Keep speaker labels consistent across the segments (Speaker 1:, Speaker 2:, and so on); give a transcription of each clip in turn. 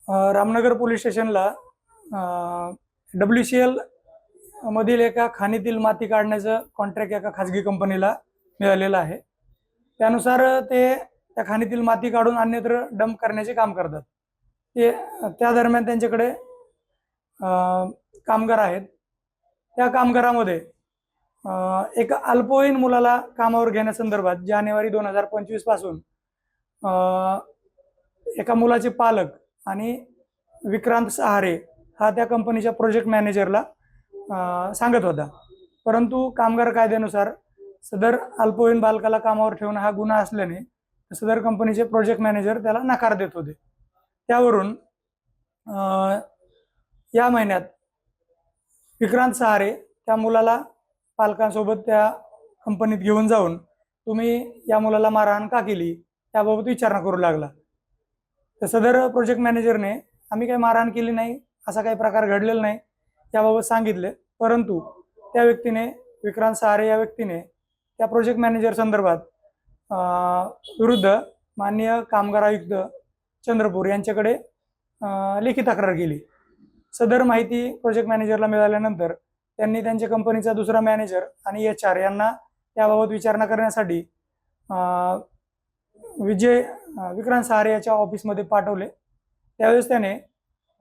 Speaker 1: Ramnagar police स्टेशनला WCL मधील एका खाणीतील माती काढण्याचं कॉन्ट्रॅक्ट एका खाजगी कंपनीला मिळालेलं आहे। त्यानुसार ते त्या खाणीतील माती काढून अन्यत्र डंप करण्याचे काम करतात। ते त्या दरम्यान त्यांच्याकडे कामगार आहेत। त्या कामगारामध्ये एक अल्पवयीन मुलाला कामावर घेण्यासंदर्भात जानेवारी 2025 पासून एका मुलाचे पालक आणि विक्रांत सहारे हा त्या कंपनीच्या प्रोजेक्ट मॅनेजरला सांगत होता, परंतु कामगार कायद्यानुसार सदर अल्पवयीन बालकाला कामावर ठेवणं हा गुन्हा असल्याने सदर कंपनीचे प्रोजेक्ट मॅनेजर त्याला नकार देत होते। त्यावरून या महिन्यात विक्रांत सहारे त्या मुलाला पालकांसोबत त्या कंपनीत घेऊन जाऊन तुम्ही या मुलाला मारहाण का केली त्याबाबत विचारणा करू लागला। तर सदर प्रोजेक्ट मॅनेजरने आम्ही काही मारहाण केली नाही, असा काही प्रकार घडलेला नाही याबाबत सांगितले, परंतु त्या व्यक्तीने विक्रांत सहारे या व्यक्तीने त्या प्रोजेक्ट मॅनेजर संदर्भात विरुद्ध माननीय कामगार आयुक्त चंद्रपूर यांच्याकडे लेखी तक्रार केली। सदर माहिती प्रोजेक्ट मॅनेजरला मिळाल्यानंतर त्यांनी त्यांच्या कंपनीचा दुसरा मॅनेजर आणि HR यांना त्याबाबत विचारणा करण्यासाठी विक्रांत सहारे याच्या ऑफिसमध्ये पाठवले। त्यावेळेस त्याने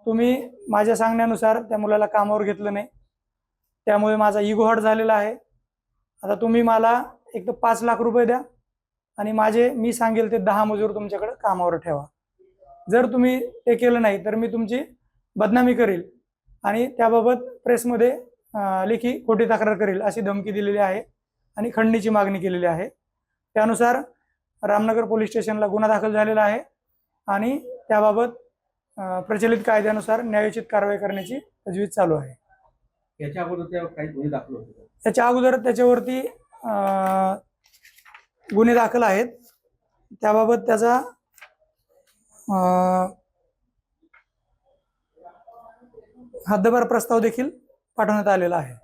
Speaker 1: तुम्ही माझ्या सांगण्यानुसार त्या मुलाला कामावर घेतलं नाही, त्यामुळे माझा इगो हर्ट झालेला आहे। आता तुम्ही मला एक तर 5 लाख रुपये द्या आणि मी सांगेल ते 10 मजूर तुमच्याकडे कामावर ठेवा। जर तुम्ही ते केलं नाही तर मी तुमची बदनामी करेल आणि त्याबाबत प्रेसमध्ये लेखी खोटी तक्रार करेल अशी धमकी दिलेली आहे आणि खंडणीची मागणी केलेली आहे। त्यानुसार रामनगर पोलीस स्टेशनला गुन्हा दाखल झालेला आहे आणि त्याबाबत प्रचलित कायद्यानुसार न्यायोचित कारवाई करण्याची तजवीज चालू आहे।
Speaker 2: याच्या अगोदर काही गुन्हे दाखल होते?
Speaker 1: त्याच्या अगोदर त्याच्यावरती गुन्हे दाखल आहेत। त्याबाबत त्याचा हद्दपार प्रस्ताव देखील पाठवण्यात आलेला आहे।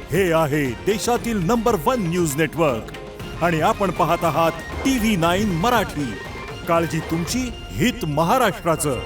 Speaker 3: हे आहे देशातील नंबर 1 न्यूज नेटवर्क आणि आपण पाहत आहात TV9 मराठी। काळजी तुमची, हित महाराष्ट्राचं।